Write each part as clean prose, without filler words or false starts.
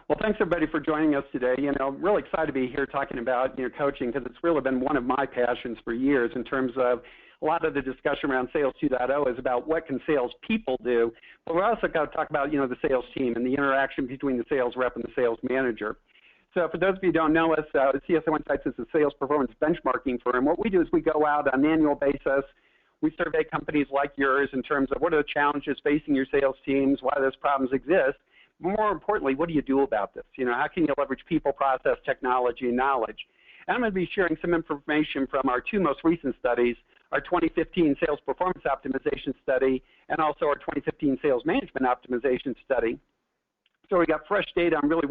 Well, thanks everybody for joining us today. I'm really excited to be here talking about coaching because it's really been one of my passions for years in terms of a lot of the discussion around Sales 2.0 is about what can sales people do, but we're also going to talk about the sales team and the interaction between the sales rep and the sales manager. So for those of you who don't know us, CSO Insights is a sales performance benchmarking firm. What we do is we go out on an annual basis. We survey companies like yours in terms of what are the challenges facing your sales teams, why those problems exist. More importantly, what do you do about this? How can you leverage people, process, technology, and knowledge? And I'm going to be sharing some information from our two most recent studies, our 2015 Sales Performance Optimization Study and also our 2015 Sales Management Optimization Study. So we got fresh data on really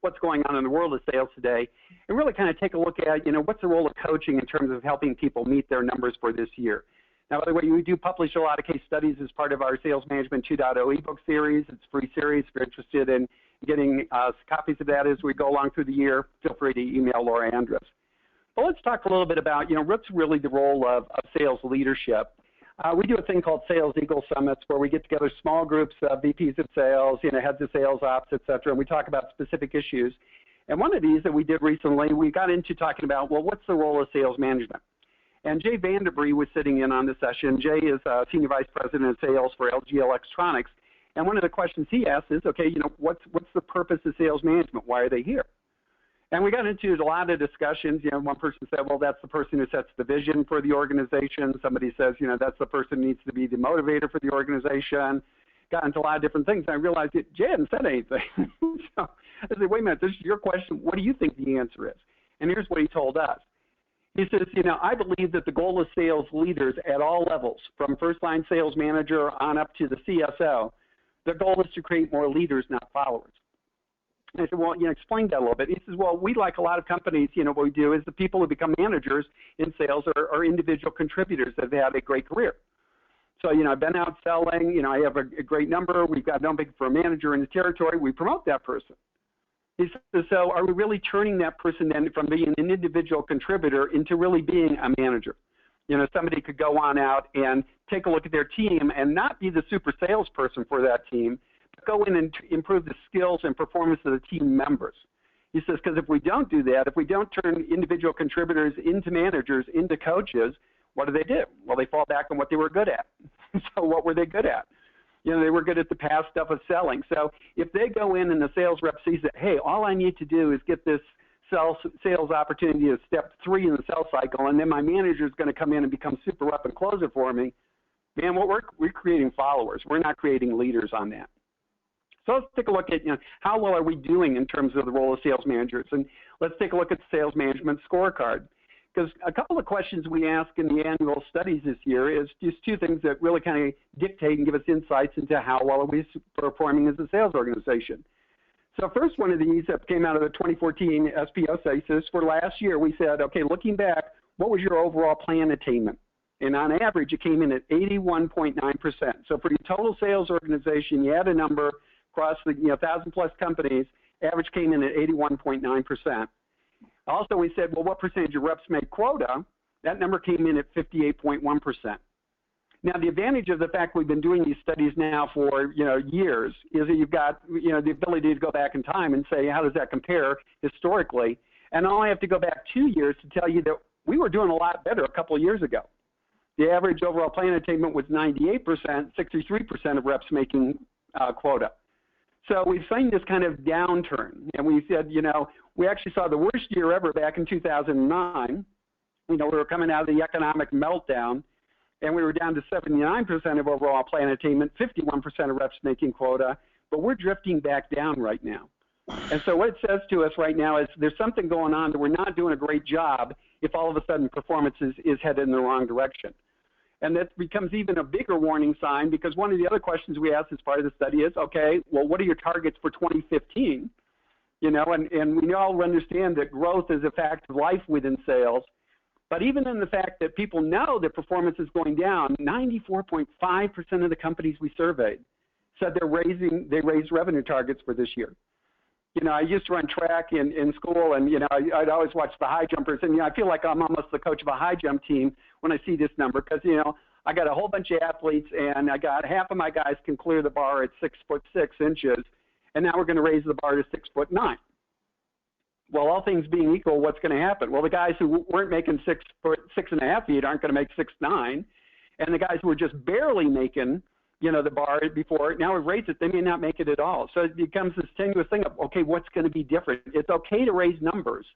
what's going on in the world of sales today, and really kind of take a look at what's the role of coaching in terms of helping people meet their numbers for this year. Now, by the way, we do publish a lot of case studies as part of our Sales Management 2.0 ebook series. It's a free series. If you're interested in getting copies of that as we go along through the year, feel free to email Laura Andrus. But let's talk a little bit about what's really the role of sales leadership. We do a thing called Sales Eagle Summits where we get together small groups of VPs of sales, heads of sales ops, et cetera, and we talk about specific issues. And one of these that we did recently, we got into talking about, well, what's the role of sales management? And Jay Vanderbree was sitting in on the session. Jay is Senior Vice President of Sales for LG Electronics. And one of the questions he asked is, okay, what's the purpose of sales management? Why are they here? And we got into a lot of discussions. One person said, well, that's the person who sets the vision for the organization. Somebody says, that's the person who needs to be the motivator for the organization. Got into a lot of different things. And I realized that Jay hadn't said anything. So I said, wait a minute, this is your question. What do you think the answer is? And here's what he told us. He says, I believe that the goal of sales leaders at all levels, from first-line sales manager on up to the CSO, their goal is to create more leaders, not followers. And I said, well, explain that a little bit. He says, well, we, like a lot of companies, what we do is the people who become managers in sales are individual contributors that have had a great career. So, I've been out selling, I have a great number. We've got no big for a manager in the territory. We promote that person. He says, so are we really turning that person then from being an individual contributor into really being a manager? Somebody could go on out and take a look at their team and not be the super salesperson for that team, but go in and improve the skills and performance of the team members. He says, because if we don't do that, if we don't turn individual contributors into managers, into coaches, what do? Well, they fall back on what they were good at. So what were they good at? They were good at the past stuff of selling. So if they go in and the sales rep sees that, hey, all I need to do is get this sales opportunity to step 3 in the sales cycle, and then my manager is going to come in and become super rep and close it for me, man, we're creating followers. We're not creating leaders on that. So let's take a look at how well are we doing in terms of the role of sales managers. And let's take a look at the sales management scorecard. Because a couple of questions we ask in the annual studies this year is just two things that really kind of dictate and give us insights into how well are we performing as a sales organization. So first one of these that came out of the 2014 SPO census for last year, we said, okay, looking back, what was your overall plan attainment? And on average, it came in at 81.9%. So for your total sales organization, you had a number across the 1,000-plus companies, average came in at 81.9%. Also, we said, well, what percentage of reps make quota? That number came in at 58.1%. Now, the advantage of the fact we've been doing these studies now for years is that you've got the ability to go back in time and say, how does that compare historically? And I only have to go back 2 years to tell you that we were doing a lot better a couple of years ago. The average overall plan attainment was 98%, 63% of reps making quota. So we've seen this kind of downturn, and we said, we actually saw the worst year ever back in 2009. We were coming out of the economic meltdown, and we were down to 79% of overall plan attainment, 51% of reps making quota, but we're drifting back down right now. And so what it says to us right now is there's something going on that we're not doing a great job if all of a sudden performance is headed in the wrong direction. And that becomes even a bigger warning sign because one of the other questions we asked as part of the study is, okay, well, what are your targets for 2015? And we all understand that growth is a fact of life within sales. But even in the fact that people know that performance is going down, 94.5% of the companies we surveyed said they raised revenue targets for this year. I used to run track in school, and, I'd always watch the high jumpers. And, I feel like I'm almost the coach of a high jump team when I see this number because, I got a whole bunch of athletes, and I got half of my guys can clear the bar at 6'6" and now we're going to raise the bar to 6'9". Well, all things being equal, what's going to happen? Well, the guys who weren't making 6.5 feet aren't going to make 6'9", and the guys who were just barely making, the bar before, now we've raised it, they may not make it at all. So it becomes this tenuous thing of, okay, what's going to be different? It's okay to raise numbers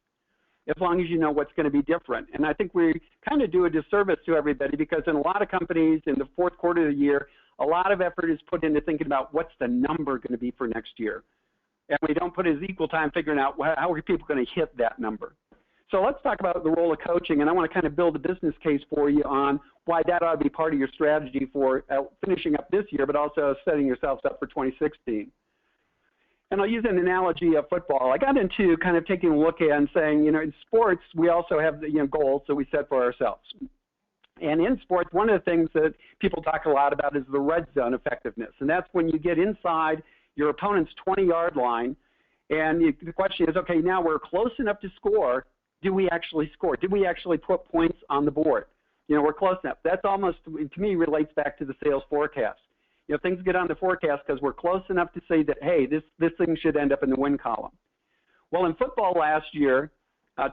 as long as you know what's going to be different. And I think we kind of do a disservice to everybody, because in a lot of companies in the fourth quarter of the year, a lot of effort is put into thinking about what's the number going to be for next year. And we don't put as equal time figuring out how are people going to hit that number. So let's talk about the role of coaching, and I want to kind of build a business case for you on why that ought to be part of your strategy for finishing up this year, but also setting yourselves up for 2016. And I'll use an analogy of football. I got into kind of taking a look at and saying, in sports, we also have the goals that we set for ourselves. And in sports, one of the things that people talk a lot about is the red zone effectiveness. And that's when you get inside your opponent's 20-yard line, and the question is, okay, now we're close enough to score. Do we actually score? Did we actually put points on the board? We're close enough. That's almost, to me, relates back to the sales forecast. Things get on the forecast because we're close enough to say that, hey, this thing should end up in the win column. Well, in football last year,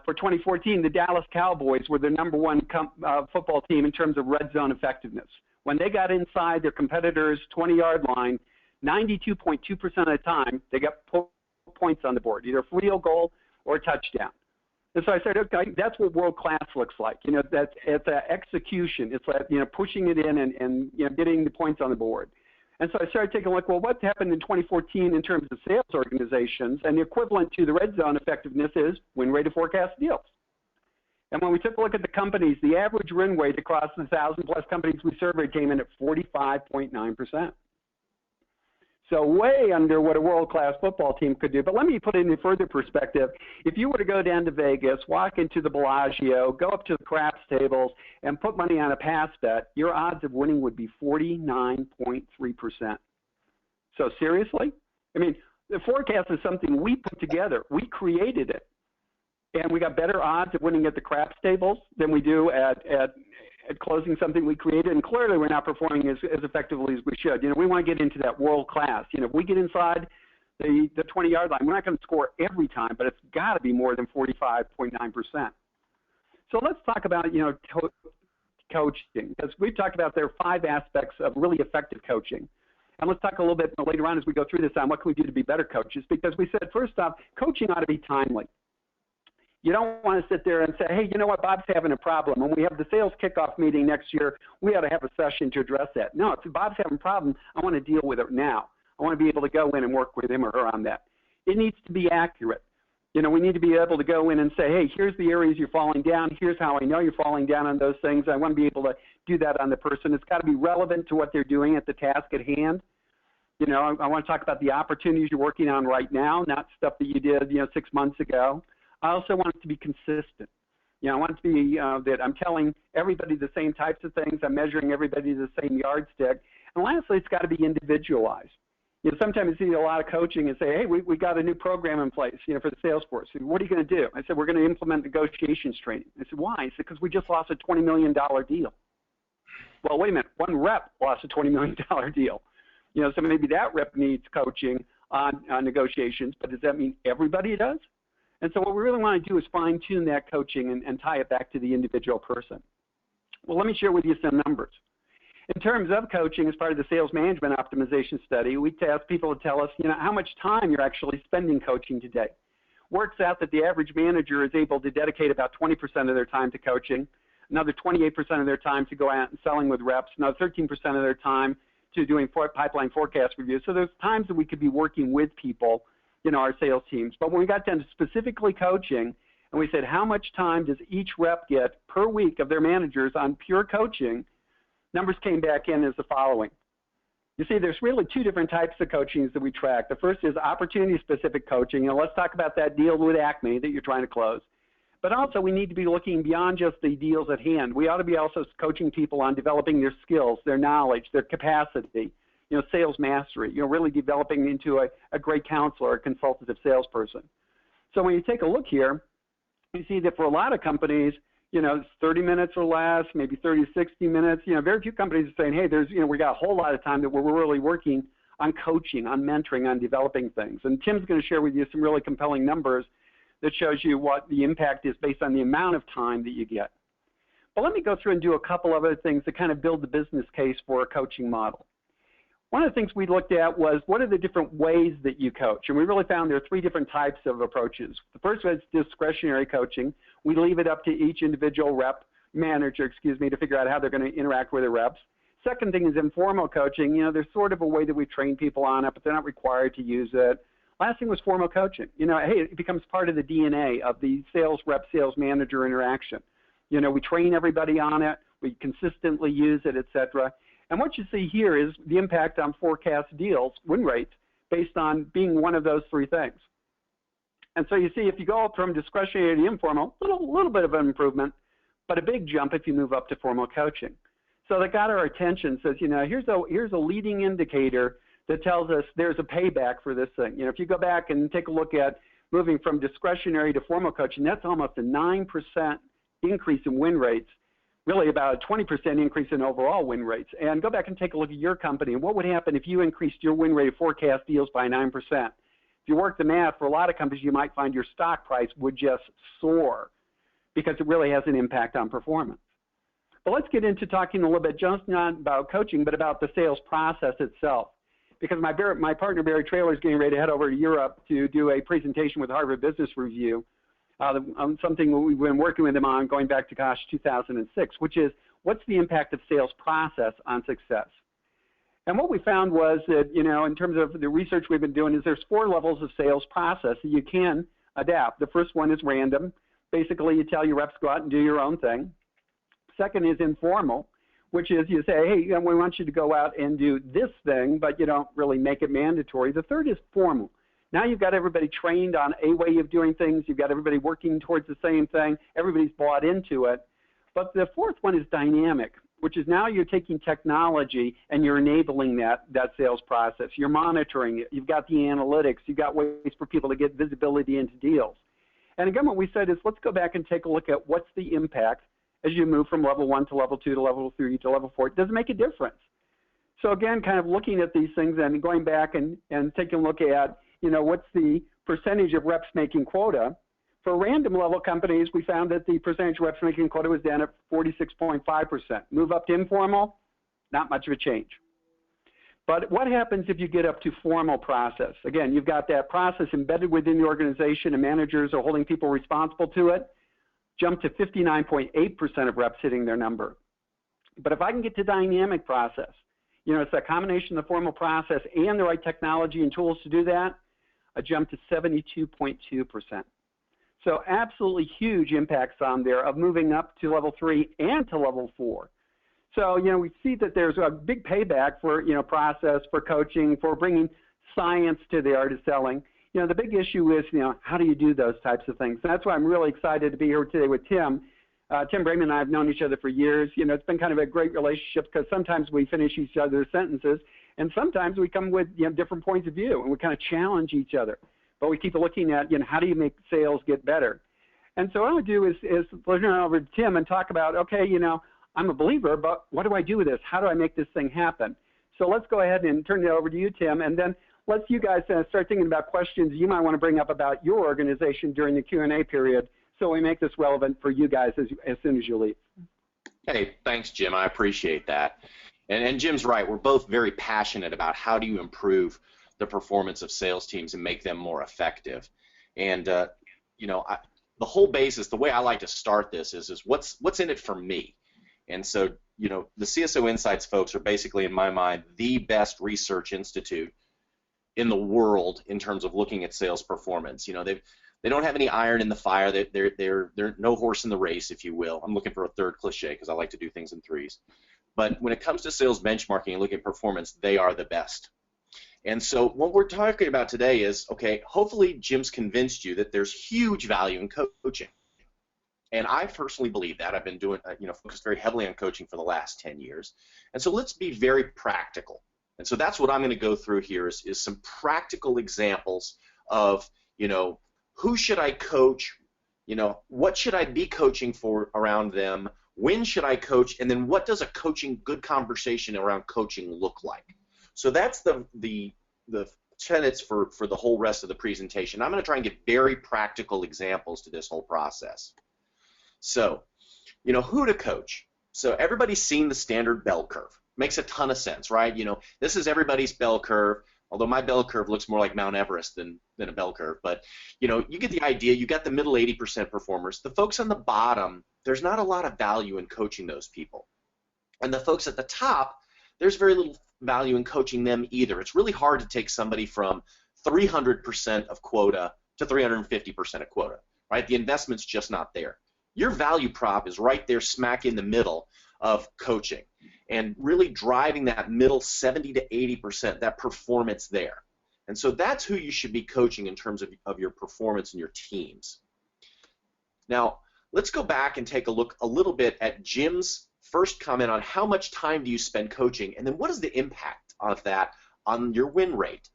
for 2014, the Dallas Cowboys were the number one football team in terms of red zone effectiveness. When they got inside their competitor's 20-yard line, 92.2% of the time, they got points on the board, either a field goal or a touchdown. And so I said, okay, that's what world class looks like. That's it's execution. It's like, pushing it in and getting the points on the board. And so I started taking a look, well, what happened in 2014 in terms of sales organizations? And the equivalent to the red zone effectiveness is win rate of forecast deals. And when we took a look at the companies, the average win rate across the 1,000-plus companies we surveyed came in at 45.9%. So way under what a world-class football team could do. But let me put it in further perspective. If you were to go down to Vegas, walk into the Bellagio, go up to the craps tables, and put money on a pass bet, your odds of winning would be 49.3%. So seriously? I mean, the forecast is something we put together. We created it. And we got better odds of winning at the craps tables than we do at closing something we created, and clearly we're not performing as effectively as we should. We want to get into that world class. If we get inside the 20-yard line, we're not going to score every time, but it's got to be more than 45.9%. So let's talk about, coaching, because we've talked about there are 5 aspects of really effective coaching. And let's talk a little bit later on as we go through this on what can we do to be better coaches, because we said, first off, coaching ought to be timely. You don't want to sit there and say, hey, you know what, Bob's having a problem. When we have the sales kickoff meeting next year, we ought to have a session to address that. No, if Bob's having a problem, I want to deal with it now. I want to be able to go in and work with him or her on that. It needs to be accurate. We need to be able to go in and say, hey, here's the areas you're falling down. Here's how I know you're falling down on those things. I want to be able to do that on the person. It's got to be relevant to what they're doing at the task at hand. I want to talk about the opportunities you're working on right now, not stuff that you did, 6 months ago. I also want it to be consistent. I want it to be that I'm telling everybody the same types of things. I'm measuring everybody the same yardstick. And lastly, it's got to be individualized. Sometimes you see a lot of coaching and say, hey, we got a new program in place, for the sales force. What are you going to do? I said, we're going to implement negotiations training. I said, why? I said, because we just lost a $20 million deal. Well, wait a minute. One rep lost a $20 million deal. So maybe that rep needs coaching on negotiations, but does that mean everybody does? And so what we really want to do is fine-tune that coaching and tie it back to the individual person. Well, let me share with you some numbers. In terms of coaching, as part of the sales management optimization study, we asked people to tell us, how much time you're actually spending coaching today. Works out that the average manager is able to dedicate about 20% of their time to coaching, another 28% of their time to go out and selling with reps, another 13% of their time to doing pipeline forecast reviews. So there's times that we could be working with people, our sales teams. But when we got down to specifically coaching, and we said, how much time does each rep get per week of their managers on pure coaching, numbers came back in as the following. You see, there's really 2 different types of coachings that we track. The first is opportunity-specific coaching. Let's talk about that deal with Acme that you're trying to close. But also, we need to be looking beyond just the deals at hand. We ought to be also coaching people on developing their skills, their knowledge, their capacity, sales mastery, really developing into a great counselor, a consultative salesperson. So when you take a look here, you see that for a lot of companies, it's 30 minutes or less, maybe 30 to 60 minutes. Very few companies are saying, hey, we got a whole lot of time that we're really working on coaching, on mentoring, on developing things. And Tim's going to share with you some really compelling numbers that shows you what the impact is based on the amount of time that you get. But let me go through and do a couple of other things to kind of build the business case for a coaching model. One of the things we looked at was what are the different ways that you coach? And we really found there are 3 different types of approaches. The first one is discretionary coaching. We leave it up to each individual manager, to figure out how they're going to interact with their reps. Second thing is informal coaching. You know, there's sort of a way that we train people on it, but they're not required to use it. Last thing was formal coaching. You know, hey, it becomes part of the DNA of the sales rep, sales manager interaction. You know, we train everybody on it. We consistently use it, et cetera. And what you see here is the impact on forecast deals, win rates, based on being one of those 3 things. And so you see if you go from discretionary to informal, little bit of an improvement, but a big jump if you move up to formal coaching. So that got our attention, says, you know, here's a leading indicator that tells us there's a payback for this thing. You know, if you go back and take a look at moving from discretionary to formal coaching, that's almost a 9% increase in win rates. Really about a 20% increase in overall win rates. And go back and take a look at your company and what would happen if you increased your win rate of forecast deals by 9%. If you work the math, for a lot of companies, you might find your stock price would just soar because it really has an impact on performance. But let's get into talking a little bit just not about coaching, but about the sales process itself. Because my partner, Barry Traylor, is getting ready to head over to Europe to do a presentation with Harvard Business Review. On something we've been working with them on going back to, 2006, which is what's the impact of sales process on success? And what we found was that, you know, in terms of the research we've been doing is there's 4 levels of sales process that you can adapt. The first one is random. Basically, you tell your reps go out and do your own thing. Second is informal, which is you say, hey, we want you to go out and do this thing, but you don't really make it mandatory. The third is formal. Now you've got everybody trained on a way of doing things. You've got everybody working towards the same thing. Everybody's bought into it. But the fourth one is dynamic, which is now you're taking technology and you're enabling that sales process. You're monitoring it. You've got the analytics. You've got ways for people to get visibility into deals. And again, what we said is let's go back and take a look at what's the impact as you move from level 1 to level 2 to level 3 to level 4. It doesn't make a difference. So again, kind of looking at these things and going back and taking a look at, you know, what's the percentage of reps making quota. For random level companies, we found that the percentage of reps making quota was down at 46.5%. Move up to informal, not much of a change. But what happens if you get up to formal process? Again, you've got that process embedded within the organization and managers are holding people responsible to it. Jump to 59.8% of reps hitting their number. But if I can get to dynamic process, you know, it's a combination of the formal process and the right technology and tools to do that, a jump to 72.2%. So absolutely huge impacts on there of moving up to level 3 and to level 4. So, you know, we see that there's a big payback for, you know, process, for coaching, for bringing science to the art of selling. You know, the big issue is, you know, how do you do those types of things? And that's why I'm really excited to be here today with Tim. Tim Brayman and I have known each other for years. You know, it's been kind of a great relationship because sometimes we finish each other's sentences and sometimes we come with, you know, different points of view and we kind of challenge each other. But we keep looking at, you know, how do you make sales get better? And so what I would do is turn it over to Tim and talk about, okay, you know, I'm a believer, but what do I do with this? How do I make this thing happen? So let's go ahead and turn it over to you, Tim, and then let's you guys start thinking about questions you might want to bring up about your organization during the Q&A period so we make this relevant for you guys as soon as you leave. Hey, thanks, Jim. I appreciate that. And Jim's right. We're both very passionate about how do you improve the performance of sales teams and make them more effective. And, you know, the whole basis, the way I like to start this is what's in it for me? And so, you know, the CSO Insights folks are basically, in my mind, the best research institute in the world in terms of looking at sales performance. You know, they don't have any iron in the fire. They're no horse in the race, if you will. I'm looking for a third cliche because I like to do things in threes. But when it comes to sales benchmarking and looking at performance, they are the best. And so what we're talking about today is, okay, hopefully Jim's convinced you that there's huge value in coaching. And I personally believe that. I've been doing, you know, focused very heavily on coaching for the last 10 years. And so let's be very practical. And so that's what I'm going to go through here is some practical examples of, you know, who should I coach, you know, what should I be coaching for around them, when should I coach, and then what does a good conversation around coaching look like? So that's the tenets for the whole rest of the presentation. I'm going to try and give very practical examples to this whole process. So, who to coach. So everybody's seen the standard bell curve. Makes a ton of sense, right? This is everybody's bell curve, although my bell curve looks more like Mount Everest than a bell curve. But, you get the idea. You got the middle 80% performers. The folks on the bottom, there's not a lot of value in coaching those people. And the folks at the top, there's very little value in coaching them either. It's really hard to take somebody from 300% of quota to 350% of quota, right? The investment's just not there. Your value prop is right there smack in the middle of coaching and really driving that middle 70 to 80%, that performance there. And so that's who you should be coaching in terms of your performance and your teams. Now, let's go back and take a look a little bit at Jim's first comment on how much time do you spend coaching, and then what is the impact of that on your win rate.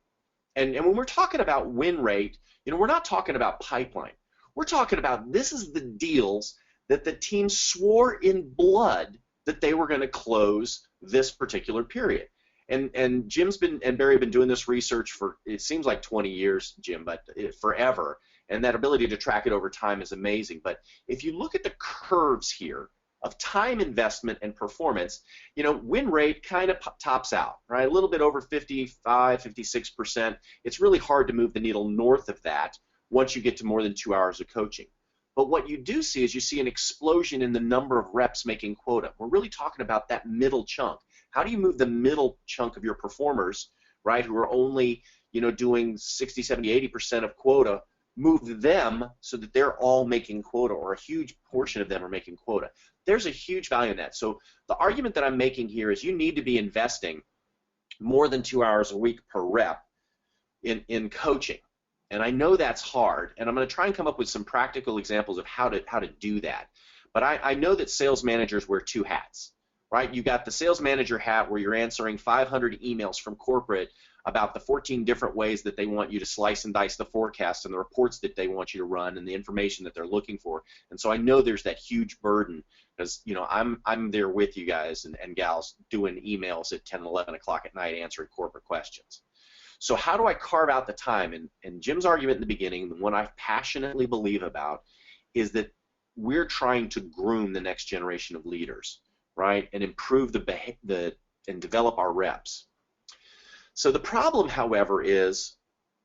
And when we're talking about win rate, we're not talking about pipeline. We're talking about this is the deals that the team swore in blood that they were going to close this particular period. And Jim's and Barry have been doing this research for, it seems like 20 years, Jim, but forever. And that ability to track it over time is amazing. But if you look at the curves here of time investment and performance, win rate kind of tops out, right? A little bit over 55, 56%. It's really hard to move the needle north of that once you get to more than 2 hours of coaching. But what you do see is you see an explosion in the number of reps making quota. We're really talking about that middle chunk. How do you move the middle chunk of your performers, right, who are only, doing 60, 70, 80% of quota, move them so that they're all making quota, or a huge portion of them are making quota. There's a huge value in that. So the argument that I'm making here is you need to be investing more than 2 hours a week per rep in coaching. And I know that's hard, and I'm going to try and come up with some practical examples of how to do that. But I know that sales managers wear two hats, right? You got the sales manager hat where you're answering 500 emails from corporate about the 14 different ways that they want you to slice and dice the forecast and the reports that they want you to run and the information that they're looking for. And so I know there's that huge burden because, I'm there with you guys and gals doing emails at 10, 11 o'clock at night answering corporate questions. So how do I carve out the time? And Jim's argument in the beginning, the one I passionately believe about, is that we're trying to groom the next generation of leaders, right, and improve and develop our reps. So the problem, however, is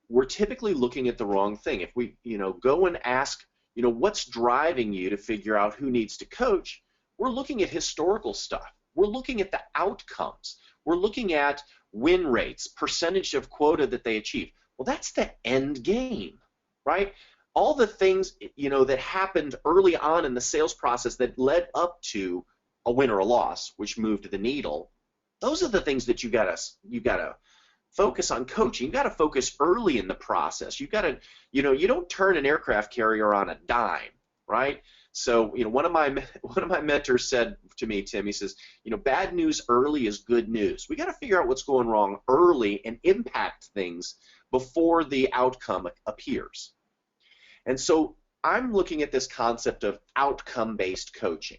we're typically looking at the wrong thing. If we, go and ask, what's driving you to figure out who needs to coach, we're looking at historical stuff. We're looking at the outcomes. We're looking at win rates, percentage of quota that they achieve. Well, that's the end game, right? All the things, that happened early on in the sales process that led up to a win or a loss, which moved the needle, those are the things that you gotta focus on coaching. You gotta focus early in the process. You gotta, you don't turn an aircraft carrier on a dime, right? So, one of my mentors said to me, Tim, he says, bad news early is good news. We got to figure out what's going wrong early and impact things before the outcome appears. And so I'm looking at this concept of outcome-based coaching.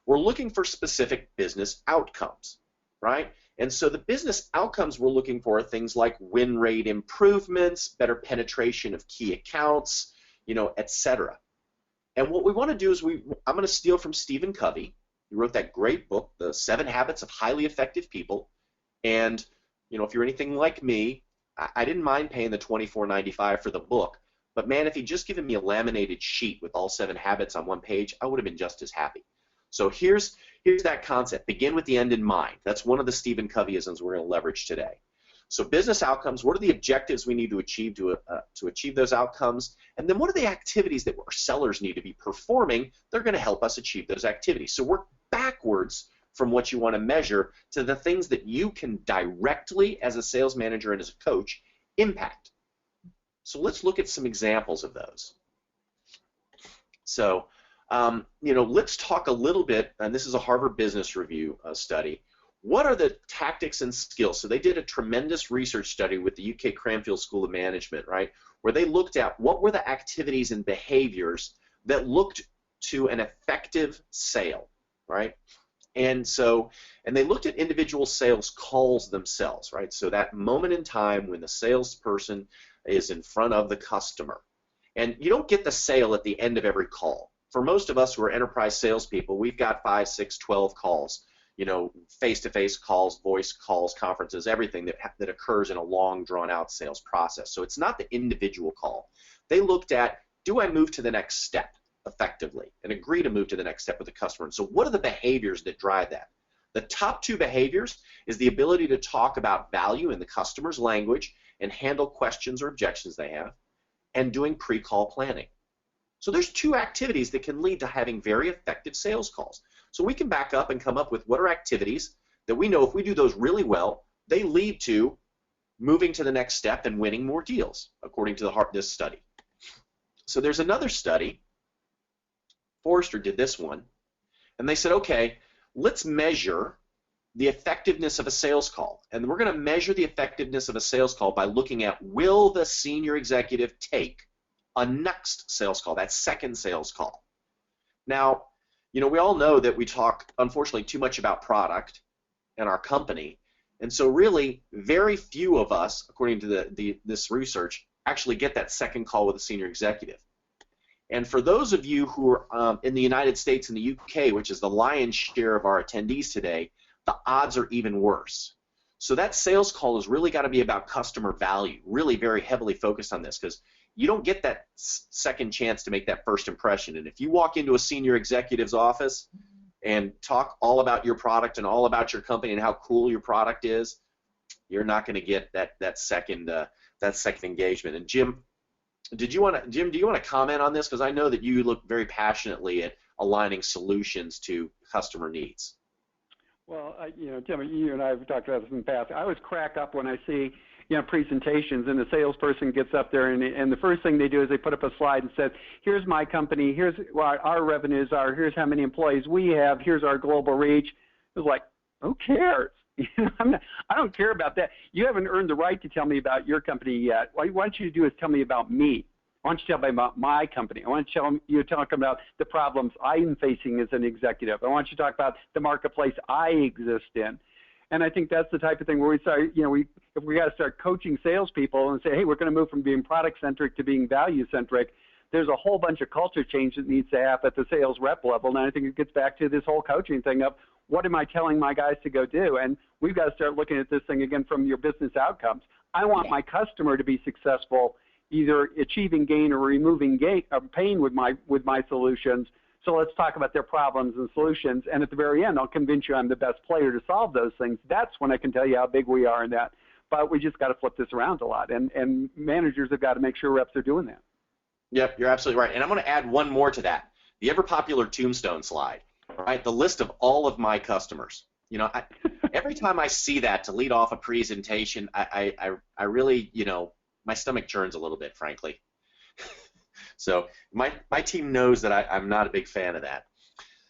We're looking for specific business outcomes, right? And so the business outcomes we're looking for are things like win rate improvements, better penetration of key accounts, et cetera. And what we want to do is I'm going to steal from Stephen Covey. He wrote that great book, The 7 Habits of Highly Effective People. And, if you're anything like me, I didn't mind paying the $24.95 for the book. But, man, if he'd just given me a laminated sheet with all 7 habits on one page, I would have been just as happy. So here's that concept. Begin with the end in mind. That's one of the Stephen Coveyisms we're going to leverage today. So business outcomes, what are the objectives we need to achieve to achieve those outcomes? And then what are the activities that our sellers need to be performing? They're going to help us achieve those activities. So work backwards from what you want to measure to the things that you can directly, as a sales manager and as a coach, impact. So let's look at some examples of those. So, let's talk a little bit, and this is a Harvard Business Review study. What are the tactics and skills? So they did a tremendous research study with the UK Cranfield School of Management, right, where they looked at what were the activities and behaviors that looked to an effective sale, right? And they looked at individual sales calls themselves, right? So that moment in time when the salesperson is in front of the customer. And you don't get the sale at the end of every call. For most of us who are enterprise salespeople, we've got 5, 6, 12 calls, face-to-face calls, voice calls, conferences, everything that occurs in a long, drawn-out sales process. So it's not the individual call. They looked at, do I move to the next step effectively and agree to move to the next step with the customer? And so what are the behaviors that drive that? The top 2 behaviors is the ability to talk about value in the customer's language and handle questions or objections they have, and doing pre-call planning. So there's 2 activities that can lead to having very effective sales calls. So we can back up and come up with what are activities that we know if we do those really well, they lead to moving to the next step and winning more deals, according to this study. So there's another study, Forrester did this one, and they said, okay, let's measure the effectiveness of a sales call. And we're going to measure the effectiveness of a sales call by looking at, will the senior executive take a next sales call, that second sales call? Now, we all know that we talk, unfortunately, too much about product and our company. And so really, very few of us, according to this research, actually get that second call with a senior executive. And for those of you who are in the United States and the UK, which is the lion's share of our attendees today, the odds are even worse. So that sales call has really got to be about customer value, really very heavily focused on this, because you don't get that second chance to make that first impression. And if you walk into a senior executive's office and talk all about your product and all about your company and how cool your product is, you're not going to get that second engagement. And Jim, do you want to comment on this? Because I know that you look very passionately at aligning solutions to customer needs. Well, Tim, you and I have talked about this in the past. I always crack up when I see, presentations and the salesperson gets up there and the first thing they do is they put up a slide and says, here's my company, here's what our revenues are, here's how many employees we have, here's our global reach. It's like, who cares? I don't care about that. You haven't earned the right to tell me about your company yet. What I want you to do is tell me about me. I want you to tell me about my company. I want you to talk about the problems I'm facing as an executive. I want you to talk about the marketplace I exist in. And I think that's the type of thing where we start, if we got to start coaching salespeople and say, hey, we're going to move from being product-centric to being value-centric, there's a whole bunch of culture change that needs to happen at the sales rep level. And I think it gets back to this whole coaching thing of, what am I telling my guys to go do? And we've got to start looking at this thing again from your business outcomes. I want my customer to be successful, either achieving gain or removing pain with my solutions. So let's talk about their problems and solutions. And at the very end, I'll convince you I'm the best player to solve those things. That's when I can tell you how big we are in that. But we just got to flip this around a lot. And managers have got to make sure reps are doing that. Yep, you're absolutely right. And I'm going to add one more to that. The ever-popular tombstone slide, right? The list of all of my customers. Every time I see that to lead off a presentation, I really, my stomach churns a little bit, frankly. So my team knows that I'm not a big fan of that.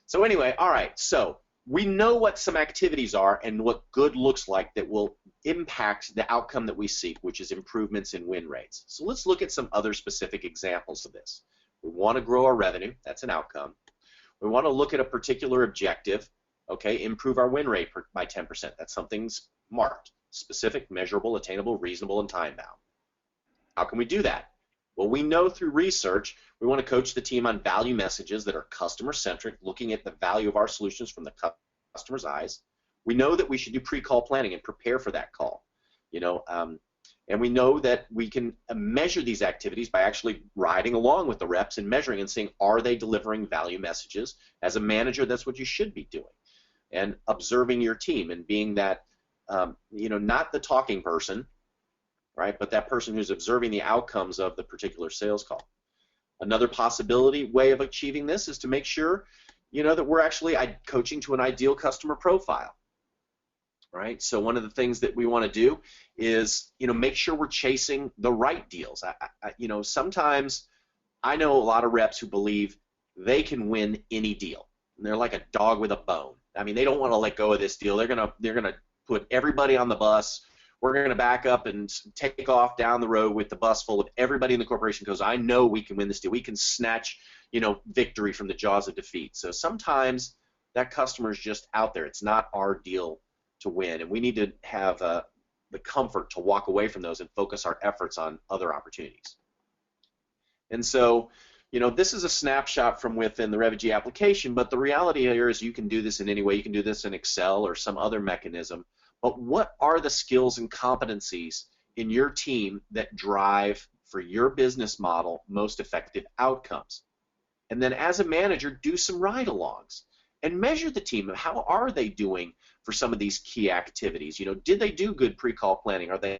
So anyway, all right, so we know what some activities are and what good looks like that will impact the outcome that we seek, which is improvements in win rates. So let's look at some other specific examples of this. We want to grow our revenue. That's an outcome. We want to look at a particular objective. Okay, improve our win rate by 10%. That's something marked, specific, measurable, attainable, reasonable, and time-bound. How can we do that? Well, we know through research we want to coach the team on value messages that are customer-centric, looking at the value of our solutions from the customer's eyes. We know that we should do pre-call planning and prepare for that call. And we know that we can measure these activities by actually riding along with the reps and measuring and seeing, are they delivering value messages? As a manager, that's what you should be doing. And observing your team and being that, not the talking person, right, but that person who's observing the outcomes of the particular sales call. Another possibility way of achieving this is to make sure, that we're actually coaching to an ideal customer profile, right? So one of the things that we want to do is, make sure we're chasing the right deals. Sometimes I know a lot of reps who believe they can win any deal. And they're like a dog with a bone. I mean, they don't want to let go of this deal. They're gonna put everybody on the bus. We're going to back up and take off down the road with the bus full of everybody in the corporation because I know we can win this deal. We can snatch, victory from the jaws of defeat. So sometimes that customer is just out there. It's not our deal to win, and we need to have the comfort to walk away from those and focus our efforts on other opportunities. And so, this is a snapshot from within the Revegy application, but the reality here is you can do this in any way. You can do this in Excel or some other mechanism. But what are the skills and competencies in your team that drive for your business model most effective outcomes? And then as a manager, do some ride-alongs and measure the team. How are they doing for some of these key activities? Did they do good pre-call planning? Are they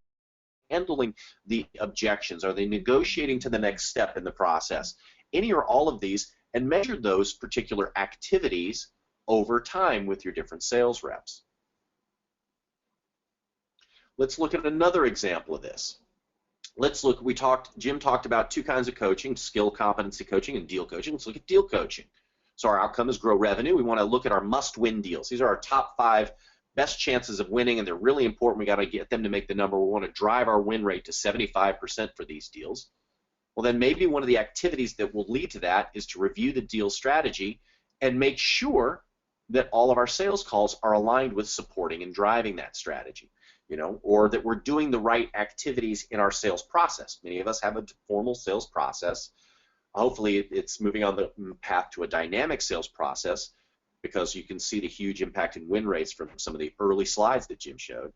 handling the objections? Are they negotiating to the next step in the process? Any or all of these, and measure those particular activities over time with your different sales reps. Let's look at another example of this. Let's look, Jim talked about two kinds of coaching, skill competency coaching and deal coaching. Let's look at deal coaching. So our outcome is grow revenue. We want to look at our must-win deals. These are our top 5 best chances of winning, and they're really important. We got to get them to make the number. We want to drive our win rate to 75% for these deals. Well, then maybe one of the activities that will lead to that is to review the deal strategy and make sure that all of our sales calls are aligned with supporting and driving that strategy, or that we're doing the right activities in our sales process. Many of us have a formal sales process. Hopefully it's moving on the path to a dynamic sales process, because you can see the huge impact in win rates from some of the early slides that Jim showed.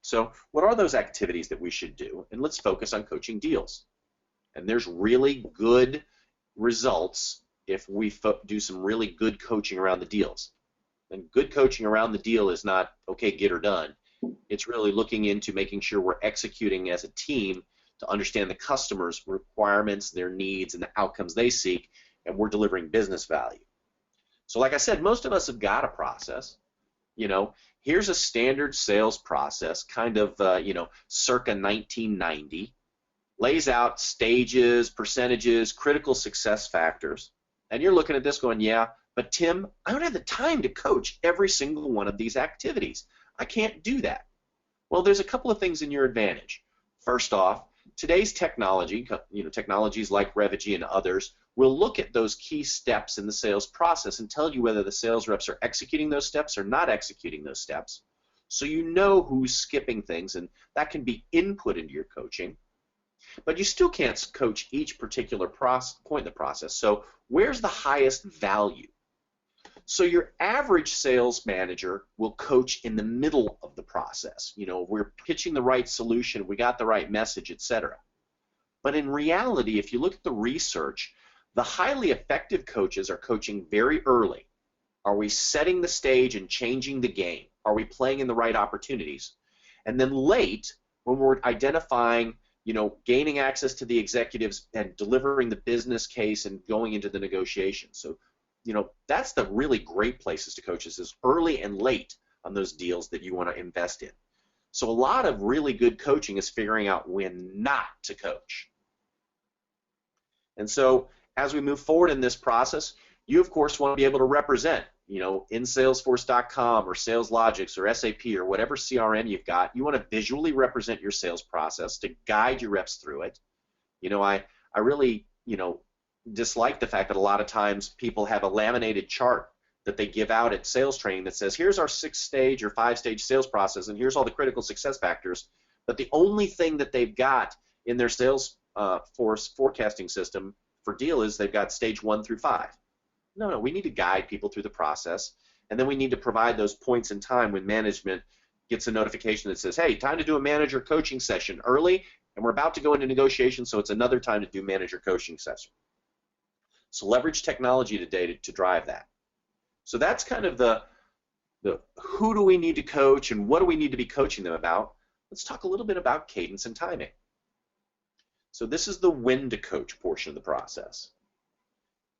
So what are those activities that we should do? And let's focus on coaching deals. And there's really good results if we do some really good coaching around the deals. And good coaching around the deal is not, okay, get her done. It's really looking into making sure we're executing as a team to understand the customer's requirements, their needs, and the outcomes they seek, and we're delivering business value. So like I said, most of us have got a process. Here's a standard sales process, kind of, circa 1990. Lays out stages, percentages, critical success factors. And you're looking at this going, yeah, but Tim, I don't have the time to coach every single one of these activities. I can't do that. Well, there's a couple of things in your advantage. First off, today's technology, technologies like Revegy and others, will look at those key steps in the sales process and tell you whether the sales reps are executing those steps or not executing those steps. So you know who's skipping things, and that can be input into your coaching. But you still can't coach each particular point in the process. So where's the highest value? So your average sales manager will coach in the middle of the process. We're pitching the right solution, we got the right message, etc. But in reality, if you look at the research, the highly effective coaches are coaching very early. Are we setting the stage and changing the game? Are we playing in the right opportunities? And then late, when we're identifying, gaining access to the executives and delivering the business case and going into the negotiations. So, that's the really great places to coach, is early and late on those deals that you want to invest in. So a lot of really good coaching is figuring out when not to coach. And so as we move forward in this process, you of course want to be able to represent, in Salesforce.com or SalesLogix or SAP or whatever CRM you've got. You want to visually represent your sales process to guide your reps through it. I really, dislike the fact that a lot of times people have a laminated chart that they give out at sales training that says, here's our 6-stage or 5-stage sales process, and here's all the critical success factors. But the only thing that they've got in their sales force forecasting system for deal is they've got stage 1 through 5. No, we need to guide people through the process, and then we need to provide those points in time when management gets a notification that says, hey, time to do a manager coaching session early, and we're about to go into negotiation, so it's another time to do manager coaching session. So leverage technology today to drive that. So that's kind of the who do we need to coach and what do we need to be coaching them about. Let's talk a little bit about cadence and timing. So this is the when to coach portion of the process.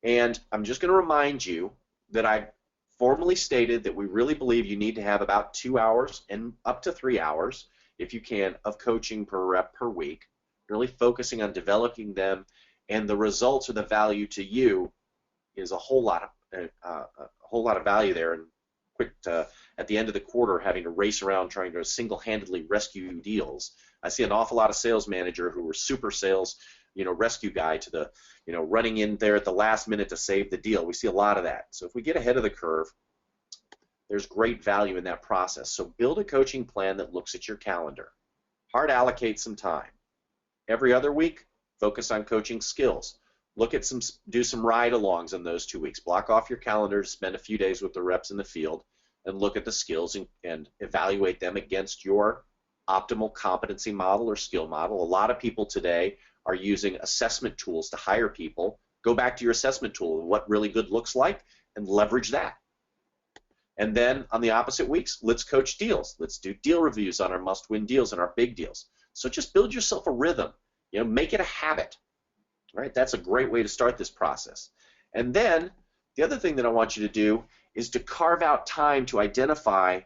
And I'm just going to remind you that I formally stated that we really believe you need to have about 2 hours and up to 3 hours, if you can, of coaching per rep per week, really focusing on developing them, and the results or the value to you is a whole lot of value there. And quick at the end of the quarter, having to race around trying to single-handedly rescue deals. I see an awful lot of sales manager who are super sales, rescue guy to the, running in there at the last minute to save the deal. We see a lot of that. So if we get ahead of the curve, there's great value in that process. So build a coaching plan that looks at your calendar. Hard allocate some time. Every other week, focus on coaching skills. Do some ride-alongs in those 2 weeks. Block off your calendar to spend a few days with the reps in the field and look at the skills and evaluate them against your optimal competency model or skill model. A lot of people today are using assessment tools to hire people. Go back to your assessment tool and what really good looks like and leverage that. And then on the opposite weeks, let's coach deals. Let's do deal reviews on our must-win deals and our big deals. So just build yourself a rhythm. Make it a habit. Right? That's a great way to start this process. And then the other thing that I want you to do is to carve out time to identify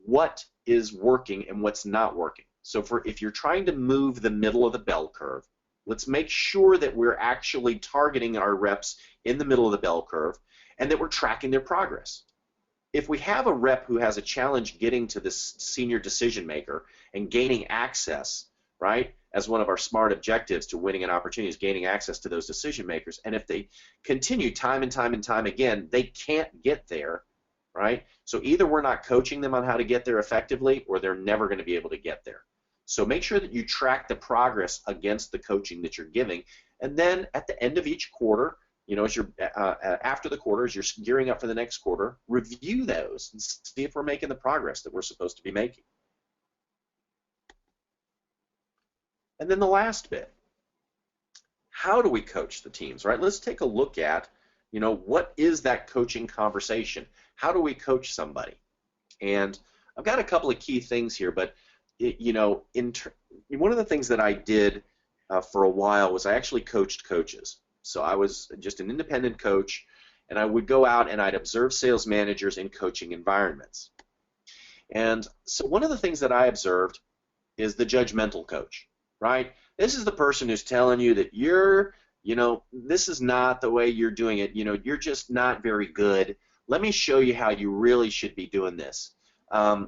what is working and what's not working. So if you're trying to move the middle of the bell curve, let's make sure that we're actually targeting our reps in the middle of the bell curve and that we're tracking their progress. If we have a rep who has a challenge getting to this senior decision maker and gaining access, right, as one of our SMART objectives to winning an opportunity is gaining access to those decision makers, and if they continue time and time and time again, they can't get there, right? So either we're not coaching them on how to get there effectively or they're never going to be able to get there. So make sure that you track the progress against the coaching that you're giving, and then at the end of each quarter, as you're after the quarter, as you're gearing up for the next quarter, review those and see if we're making the progress that we're supposed to be making. And then the last bit, how do we coach the teams, right? Let's take a look at, what is that coaching conversation? How do we coach somebody? And I've got a couple of key things here, but one of the things that I did for a while was I actually coached coaches. So I was just an independent coach, and I would go out and I'd observe sales managers in coaching environments. And so one of the things that I observed is the judgmental coach, right? This is the person who's telling you that this is not the way you're doing it. You're just not very good. Let me show you how you really should be doing this. I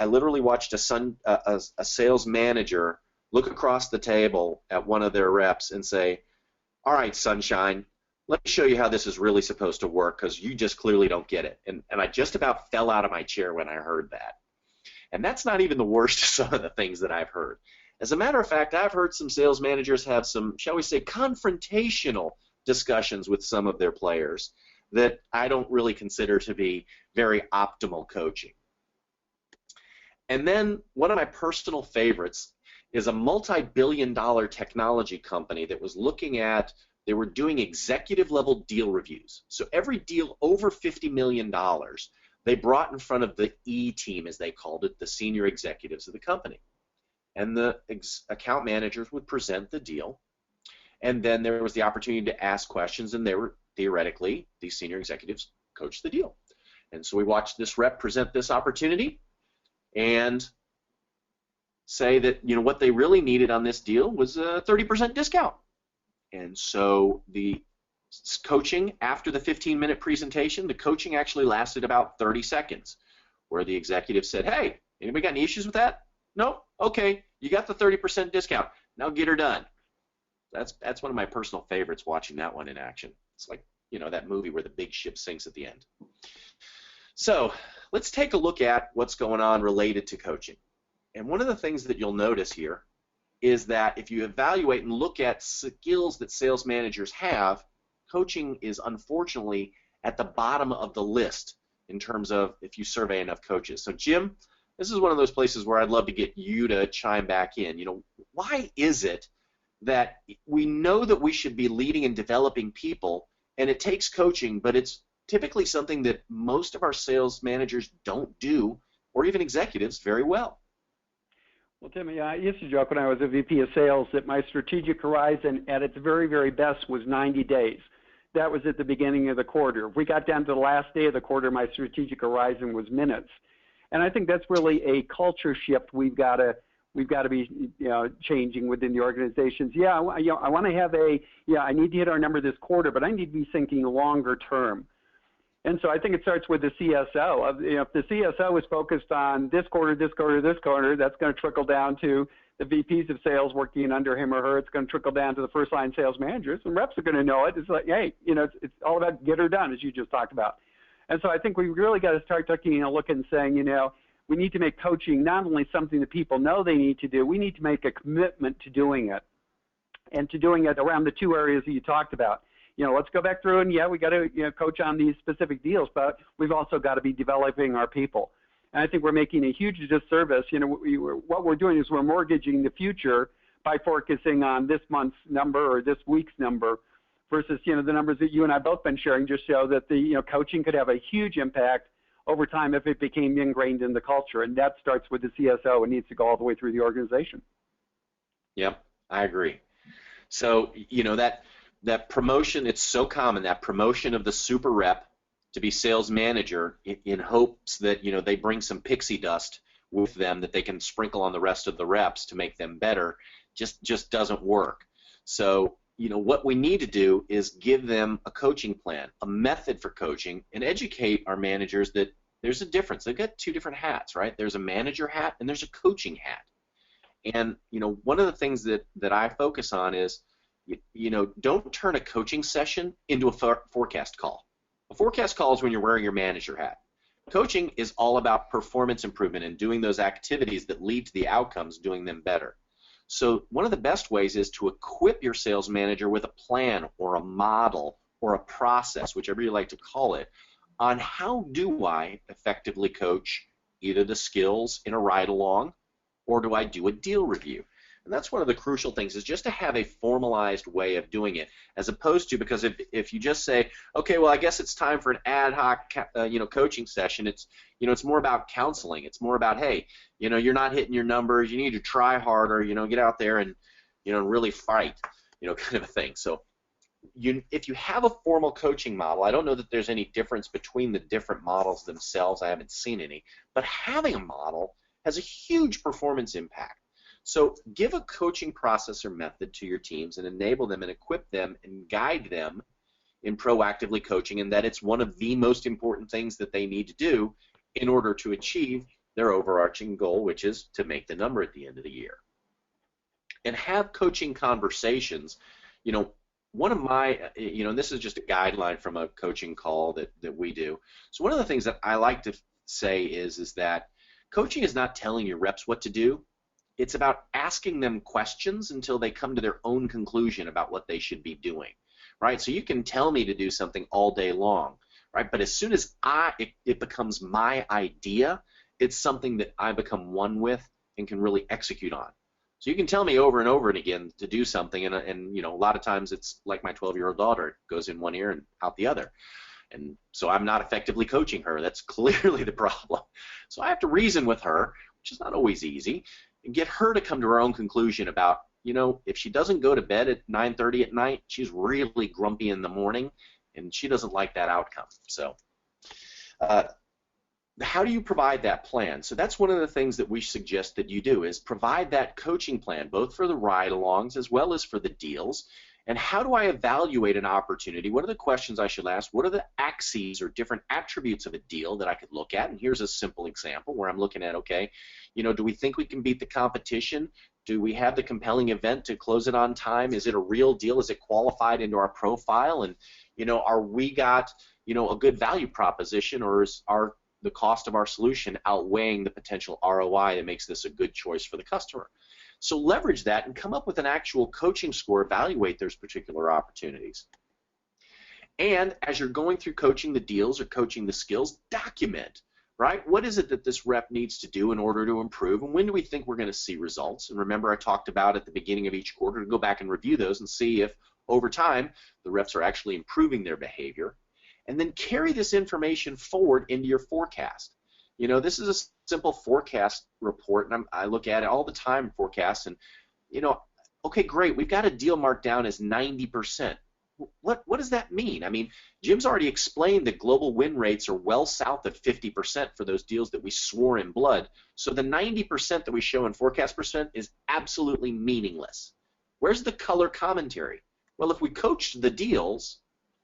literally watched a sales manager look across the table at one of their reps and say, all right, sunshine, let me show you how this is really supposed to work because you just clearly don't get it. And I just about fell out of my chair when I heard that. And that's not even the worst of some of the things that I've heard. As a matter of fact, I've heard some sales managers have some, shall we say, confrontational discussions with some of their players that I don't really consider to be very optimal coaching. And then one of my personal favorites is a multi-billion-dollar technology company that was they were doing executive-level deal reviews. So every deal over $50 million, they brought in front of the E team, as they called it, the senior executives of the company. And the account managers would present the deal, and then there was the opportunity to ask questions, and they were theoretically, these senior executives coached the deal. And so we watched this rep present this opportunity and say that what they really needed on this deal was a 30% discount. And so the coaching, after the 15-minute presentation, the coaching actually lasted about 30 seconds, where the executive said, hey, anybody got any issues with that? No? Okay, you got the 30% discount. Now get her done. That's one of my personal favorites, watching that one in action. It's like, that movie where the big ship sinks at the end. So let's take a look at what's going on related to coaching. And one of the things that you'll notice here is that if you evaluate and look at skills that sales managers have, coaching is unfortunately at the bottom of the list in terms of if you survey enough coaches. So Jim, this is one of those places where I'd love to get you to chime back in. Why is it that we know that we should be leading and developing people, and it takes coaching, but it's typically something that most of our sales managers don't do, or even executives, very well? Well, Timmy, I used to joke when I was a VP of sales that my strategic horizon at its very, very best was 90 days. That was at the beginning of the quarter. If we got down to the last day of the quarter, my strategic horizon was minutes. And I think that's really a culture shift we've got to be changing within the organizations. I want to have I need to hit our number this quarter, but I need to be thinking longer term. And so I think it starts with the CSO. If the CSO is focused on this quarter, this quarter, this quarter, that's going to trickle down to the VPs of sales working under him or her. It's going to trickle down to the first-line sales managers, and reps are going to know it. It's like, hey, it's all about get her done, as you just talked about. And so I think we really got to start taking a look and saying, we need to make coaching not only something that people know they need to do, we need to make a commitment to doing it, and to doing it around the two areas that you talked about. Let's go back through and, we got to coach on these specific deals, but we've also got to be developing our people. And I think we're making a huge disservice. What we're doing is we're mortgaging the future by focusing on this month's number or this week's number versus, the numbers that you and I both been sharing just show that the, coaching could have a huge impact over time if it became ingrained in the culture. And that starts with the CSO and needs to go all the way through the organization. Yep, I agree. So, that promotion, it's so common, that promotion of the super rep to be sales manager in hopes that, they bring some pixie dust with them that they can sprinkle on the rest of the reps to make them better, just doesn't work. So, what we need to do is give them a coaching plan, a method for coaching, and educate our managers that there's a difference. They've got two different hats, right? There's a manager hat and there's a coaching hat. And, one of the things that I focus on is, don't turn a coaching session into a forecast call. A forecast call is when you're wearing your manager hat. Coaching is all about performance improvement and doing those activities that lead to the outcomes, doing them better. So one of the best ways is to equip your sales manager with a plan or a model or a process, whichever you like to call it, on how do I effectively coach either the skills in a ride-along or do I do a deal review? And that's one of the crucial things, is just to have a formalized way of doing it, as opposed to, because if you just say, okay, well, I guess it's time for an ad hoc coaching session, it's more about counseling. It's more about, hey, you're not hitting your numbers, you need to try harder, get out there and really fight, kind of a thing. So if you have a formal coaching model, I don't know that there's any difference between the different models themselves. I haven't seen any, but having a model has a huge performance impact. So give a coaching process or method to your teams and enable them and equip them and guide them in proactively coaching, and that it's one of the most important things that they need to do in order to achieve their overarching goal, which is to make the number at the end of the year. And have coaching conversations. One of my, and this is just a guideline from a coaching call that we do. So one of the things that I like to say is that coaching is not telling your reps what to do. It's about asking them questions until they come to their own conclusion about what they should be doing, right? So you can tell me to do something all day long, right? But as soon as it becomes my idea, it's something that I become one with and can really execute on. So you can tell me over and over and again to do something, and a lot of times it's like my 12-year-old daughter. It goes in one ear and out the other. And so I'm not effectively coaching her. That's clearly the problem. So I have to reason with her, which is not always easy, and get her to come to her own conclusion about, if she doesn't go to bed at 9:30 at night, she's really grumpy in the morning, and she doesn't like that outcome. So how do you provide that plan? So that's one of the things that we suggest that you do, is provide that coaching plan, both for the ride-alongs as well as for the deals. And how do I evaluate an opportunity? What are the questions I should ask? What are the axes or different attributes of a deal that I could look at? And here's a simple example where I'm looking at, okay, do we think we can beat the competition? Do we have the compelling event to close it on time? Is it a real deal? Is it qualified into our profile? And, are we got, a good value proposition, or are the cost of our solution outweighing the potential ROI that makes this a good choice for the customer? So leverage that and come up with an actual coaching score, evaluate those particular opportunities. And as you're going through coaching the deals or coaching the skills, document, right? What is it that this rep needs to do in order to improve, and when do we think we're going to see results? And remember, I talked about at the beginning of each quarter to go back and review those and see if over time the reps are actually improving their behavior. And then carry this information forward into your forecast. This is a simple forecast report, and I look at it all the time, forecasts, and, okay, great, we've got a deal marked down as 90%. What does that mean? I mean, Jim's already explained that global win rates are well south of 50% for those deals that we swore in blood. So the 90% that we show in forecast percent is absolutely meaningless. Where's the color commentary? Well, if we coached the deals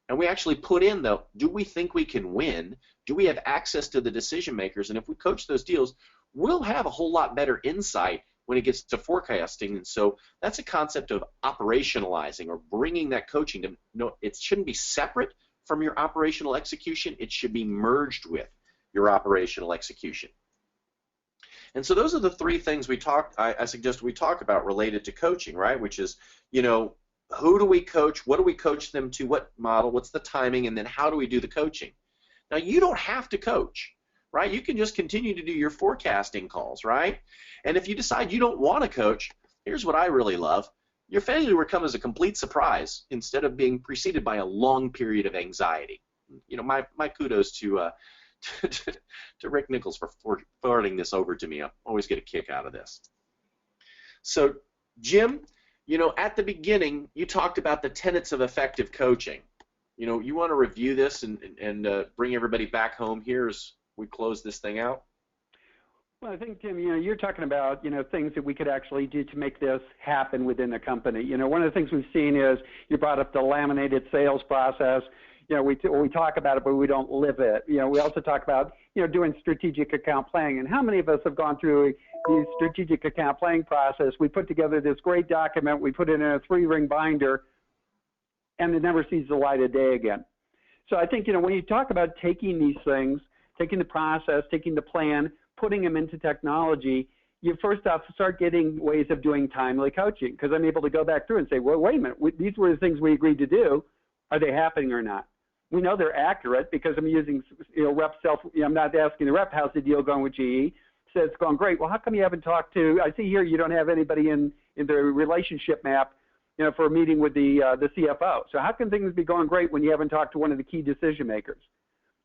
and we actually put in the, do we think we can win? Do we have access to the decision makers? And if we coach those deals, we'll have a whole lot better insight when it gets to forecasting. And so that's a concept of operationalizing or bringing that coaching to, it shouldn't be separate from your operational execution. It should be merged with your operational execution. And so those are the three things I suggest we talk about related to coaching, right? Which is, who do we coach? What do we coach them to? What model? What's the timing? And then how do we do the coaching? Now, you don't have to coach, right? You can just continue to do your forecasting calls, right? And if you decide you don't want to coach, here's what I really love. Your failure will come as a complete surprise instead of being preceded by a long period of anxiety. My kudos to Rick Nichols for forwarding this over to me. I always get a kick out of this. So, Jim, at the beginning, you talked about the tenets of effective coaching. You want to review this and bring everybody back home here as we close this thing out? Well, I think, Tim, you're talking about, things that we could actually do to make this happen within the company. One of the things we've seen is you brought up the laminated sales process. We talk about it, but we don't live it. We also talk about, doing strategic account planning. And how many of us have gone through the strategic account planning process? We put together this great document. We put it in a 3-ring binder, and it never sees the light of day again. So I think, when you talk about taking these things, taking the process, taking the plan, putting them into technology, you first off start getting ways of doing timely coaching, because I'm able to go back through and say, well, wait a minute, these were the things we agreed to do. Are they happening or not? We know they're accurate because I'm using, rep self. I'm not asking the rep, how's the deal going with GE? Says it's going great. Well, how come you haven't talked to? I see here you don't have anybody in the relationship map, for a meeting with the CFO. So how can things be going great when you haven't talked to one of the key decision makers?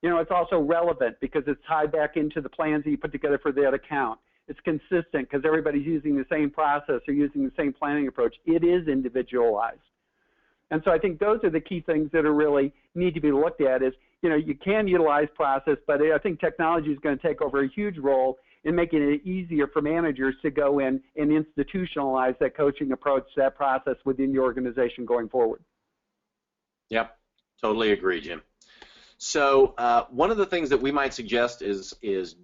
It's also relevant because it's tied back into the plans that you put together for that account. It's consistent because everybody's using the same process or using the same planning approach. It is individualized. And so I think those are the key things that are really need to be looked at is, you can utilize process, but I think technology is going to take over a huge role in making it easier for managers to go in and institutionalize that coaching approach, that process within the organization going forward. Yep, totally agree, Jim. So one of the things that we might suggest is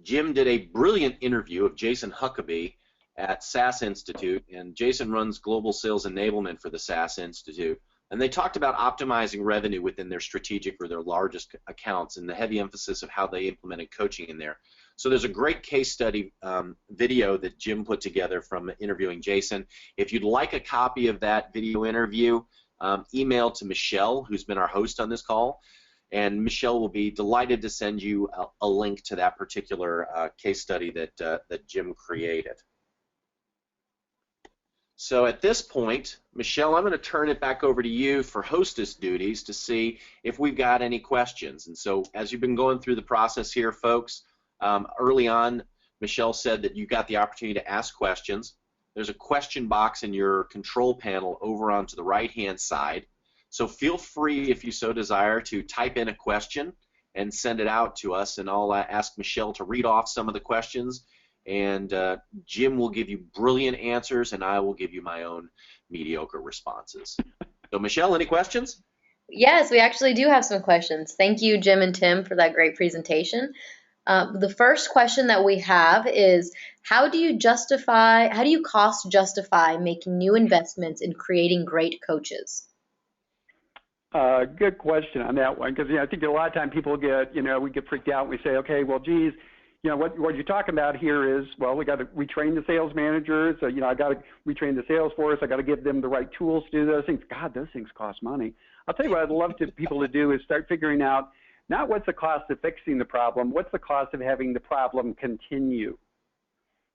Jim did a brilliant interview of Jason Huckabee at SAS Institute, and Jason runs global sales enablement for the SAS Institute. And they talked about optimizing revenue within their strategic or their largest accounts and the heavy emphasis of how they implemented coaching in there. So there's a great case study video that Jim put together from interviewing Jason. If you'd like a copy of that video interview, email to Michelle, who's been our host on this call, and Michelle will be delighted to send you a link to that particular case study that Jim created. So at this point, Michelle, I'm going to turn it back over to you for hostess duties to see if we've got any questions. And so as you've been going through the process here, folks, early on, Michelle said that you got the opportunity to ask questions. There's a question box in your control panel over onto the right-hand side. So feel free, if you so desire, to type in a question and send it out to us, and I'll ask Michelle to read off some of the questions. And Jim will give you brilliant answers, and I will give you my own mediocre responses. So, Michelle, any questions? Yes, we actually do have some questions. Thank you, Jim and Tim, for that great presentation. The first question that we have is, how do you cost justify making new investments in creating great coaches? Good question on that one, because I think a lot of times people get, we get freaked out and we say, okay, well, geez, what you're talking about here is, well, we got to retrain the sales managers. I got to retrain the sales force. I got to give them the right tools to do those things. God, those things cost money. I'll tell you what I'd love people to do is start figuring out not what's the cost of fixing the problem, what's the cost of having the problem continue.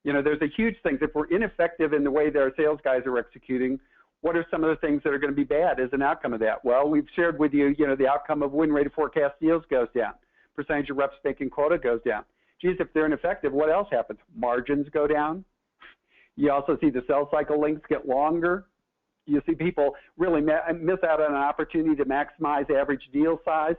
There's a huge thing. If we're ineffective in the way that our sales guys are executing, what are some of the things that are going to be bad as an outcome of that? Well, we've shared with you, the outcome of win rate of forecast deals goes down. Percentage of reps making quota goes down. Geez, if they're ineffective, what else happens? Margins go down. You also see the sales cycle lengths get longer. You see people really miss out on an opportunity to maximize average deal size.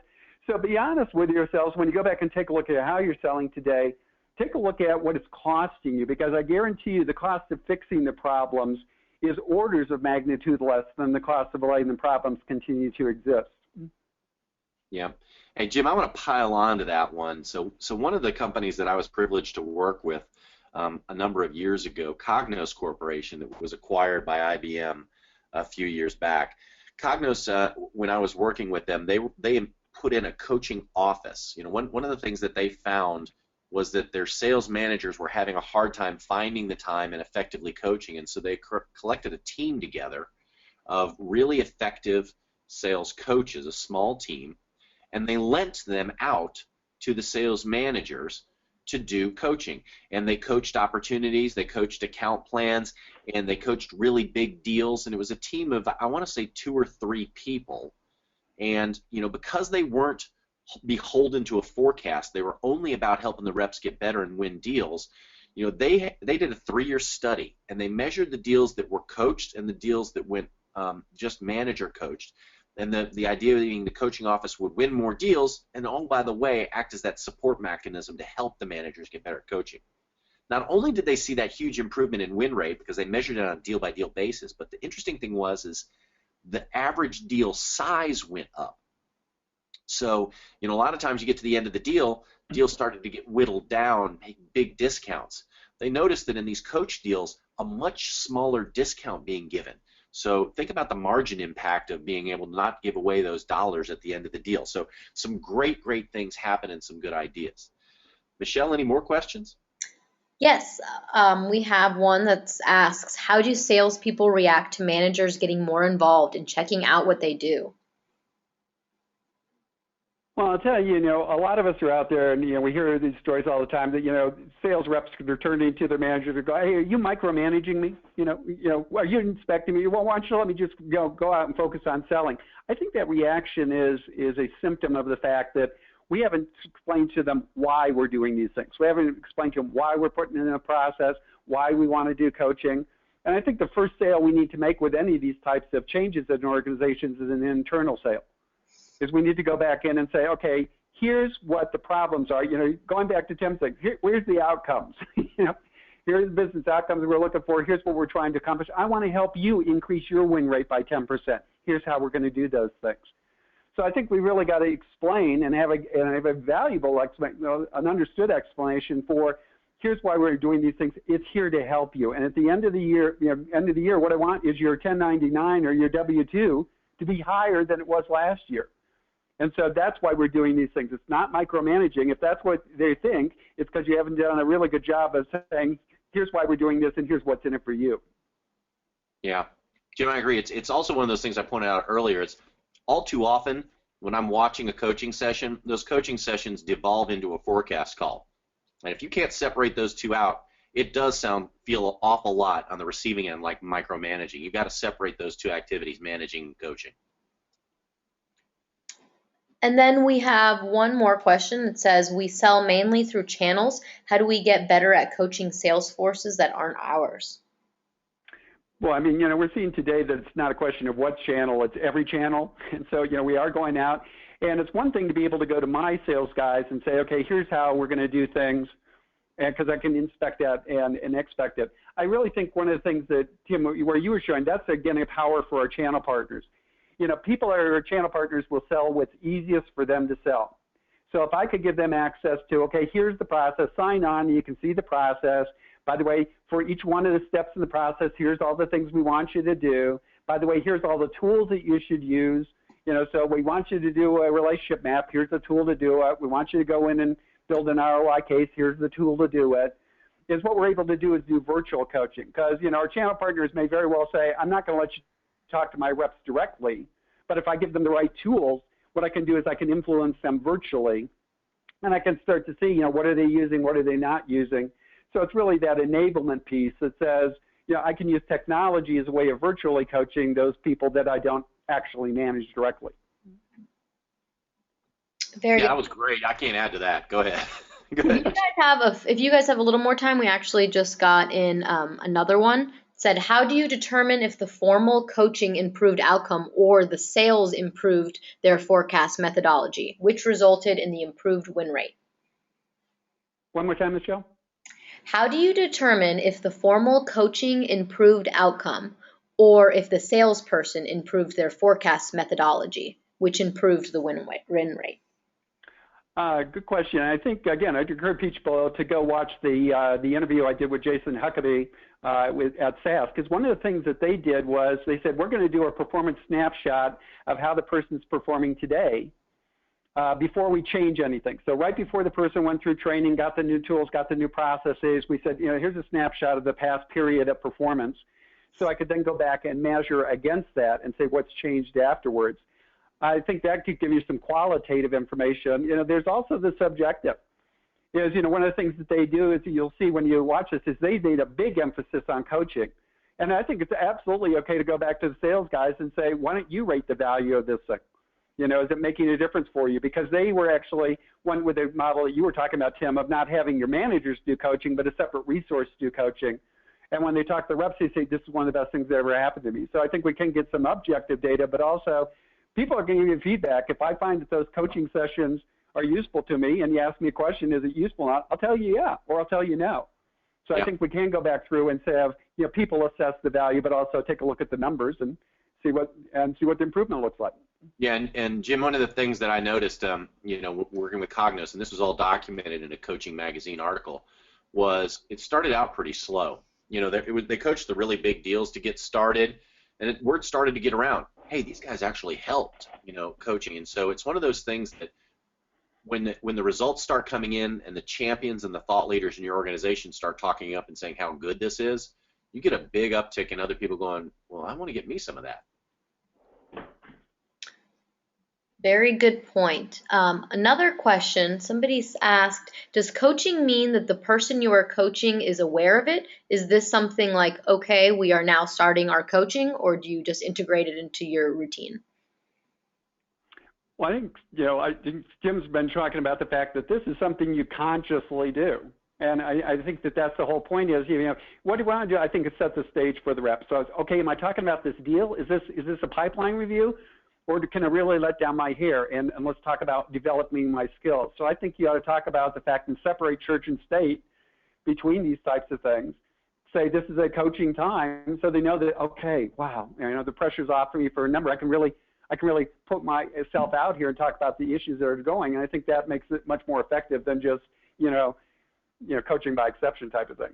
So be honest with yourselves when you go back and take a look at how you're selling today. Take a look at what it's costing you, because I guarantee you the cost of fixing the problems is orders of magnitude less than the cost of letting the problems continue to exist. Yeah. Hey, Jim, I want to pile on to that one. So one of the companies that I was privileged to work with a number of years ago, Cognos Corporation, that was acquired by IBM a few years back. Cognos, when I was working with them, they put in a coaching office. One of the things that they found was that their sales managers were having a hard time finding the time and effectively coaching, and so they collected a team together of really effective sales coaches, a small team, and they lent them out to the sales managers to do coaching. And they coached opportunities, they coached account plans, and they coached really big deals, and it was a team of, I want to say, 2 or 3 people. And because they weren't beholden to a forecast, they were only about helping the reps get better and win deals. They did a 3-year study, and they measured the deals that were coached and the deals that went just manager coached. And the idea being the coaching office would win more deals, and by the way, act as that support mechanism to help the managers get better at coaching. Not only did they see that huge improvement in win rate because they measured it on a deal-by-deal basis, but the interesting thing is the average deal size went up. So, a lot of times you get to the end of the deals started to get whittled down, big discounts. They noticed that in these coach deals, a much smaller discount being given. So think about the margin impact of being able to not give away those dollars at the end of the deal. So some great things happen and some good ideas. Michelle, any more questions? Yes, we have one that asks, how do salespeople react to managers getting more involved in checking out what they do? Well, I'll tell you, a lot of us are out there, and we hear these stories all the time that sales reps are turning to their managers and go, "Hey, are you micromanaging me? Are you inspecting me? Well, why don't you let me just go out and focus on selling?" I think that reaction is a symptom of the fact that we haven't explained to them why we're doing these things. We haven't explained to them why we're putting in a process, why we want to do coaching. And I think the first sale we need to make with any of these types of changes in organizations is an internal sale. Is we need to go back in and say, okay, here's what the problems are. Going back to Tim's thing, where's the outcomes? Here's the business outcomes we're looking for. Here's what we're trying to accomplish. I want to help you increase your win rate by 10%. Here's how we're going to do those things. So I think we really got to explain and have a valuable an understood explanation for here's why we're doing these things. It's here to help you. And at the end of the year, what I want is your 1099 or your W-2 to be higher than it was last year. And so that's why we're doing these things. It's not micromanaging. If that's what they think, it's because you haven't done a really good job of saying, here's why we're doing this and here's what's in it for you. Yeah, Jim, I agree. It's also one of those things I pointed out earlier. It's all too often when I'm watching a coaching session, those coaching sessions devolve into a forecast call. And if you can't separate those two out, it does feel an awful lot on the receiving end like micromanaging. You've got to separate those two activities, managing and coaching. And then we have one more question that says, we sell mainly through channels. How do we get better at coaching sales forces that aren't ours? Well, I mean, we're seeing today that it's not a question of what channel, it's every channel. And so, we are going out. And it's one thing to be able to go to my sales guys and say, okay, here's how we're going to do things, because I can inspect that and expect it. I really think one of the things that, Tim, where you were showing, that's, again, a power for our channel partners. People our channel partners will sell what's easiest for them to sell. So if I could give them access to, okay, here's the process, sign on, you can see the process. By the way, for each one of the steps in the process, here's all the things we want you to do. By the way, here's all the tools that you should use. So we want you to do a relationship map. Here's the tool to do it. We want you to go in and build an ROI case. Here's the tool to do it. Is what we're able to do is do virtual coaching, because our channel partners may very well say, I'm not going to let you talk to my reps directly, but if I give them the right tools, what I can do is I can influence them virtually, and I can start to see, what are they using, what are they not using. So it's really that enablement piece that says, I can use technology as a way of virtually coaching those people that I don't actually manage directly. Very good. That was great. I can't add to that. Go ahead. Go ahead. If you guys have a little more time, we actually just got in another one. It said, how do you determine if the formal coaching improved outcome or the sales improved their forecast methodology, which resulted in the improved win rate? One more time, Michelle. How do you determine if the formal coaching improved outcome or if the salesperson improved their forecast methodology, which improved the win rate? Good question. I think, again, I'd encourage people to go watch the interview I did with Jason Huckabee at SAS, because one of the things that they did was they said, we're going to do a performance snapshot of how the person's performing today before we change anything. So right before the person went through training, got the new tools, got the new processes, we said, here's a snapshot of the past period of performance. So I could then go back and measure against that and say what's changed afterwards. I think that could give you some qualitative information. There's also the subjective. One of the things that they do is you'll see when you watch this is they made a big emphasis on coaching. And I think it's absolutely okay to go back to the sales guys and say, why don't you rate the value of this thing? Is it making a difference for you? Because they were actually one with the model that you were talking about, Tim, of not having your managers do coaching, but a separate resource do coaching. And when they talk to the reps, they say, this is one of the best things that ever happened to me. So I think we can get some objective data, but also people are going to give you feedback. If I find that those coaching sessions are useful to me and you ask me a question, is it useful or not? I'll tell you yeah, or I'll tell you no. So I think we can go back through and say, people assess the value, but also take a look at the numbers and see what the improvement looks like. Yeah, and Jim, one of the things that I noticed, working with Cognos, and this was all documented in a Coaching Magazine article, was it started out pretty slow. They coached the really big deals to get started, and word started to get around. Hey, these guys actually helped, coaching, and so it's one of those things that when the results start coming in and the champions and the thought leaders in your organization start talking up and saying how good this is, you get a big uptick in other people going, well, I want to get me some of that. Very good point. Another question, somebody's asked, does coaching mean that the person you are coaching is aware of it? Is this something like, okay, we are now starting our coaching, or do you just integrate it into your routine? Well, I think Jim's been talking about the fact that this is something you consciously do. And I think that that's the whole point is, what do you want to do? I think it sets the stage for the rep. So, okay, am I talking about this deal? Is this a pipeline review? Or can I really let down my hair and let's talk about developing my skills? So I think you ought to talk about the fact and separate church and state between these types of things. Say this is a coaching time, so they know that, okay, wow, the pressure's off for me for a number. I can really put myself out here and talk about the issues that are going, and I think that makes it much more effective than just coaching by exception type of thing.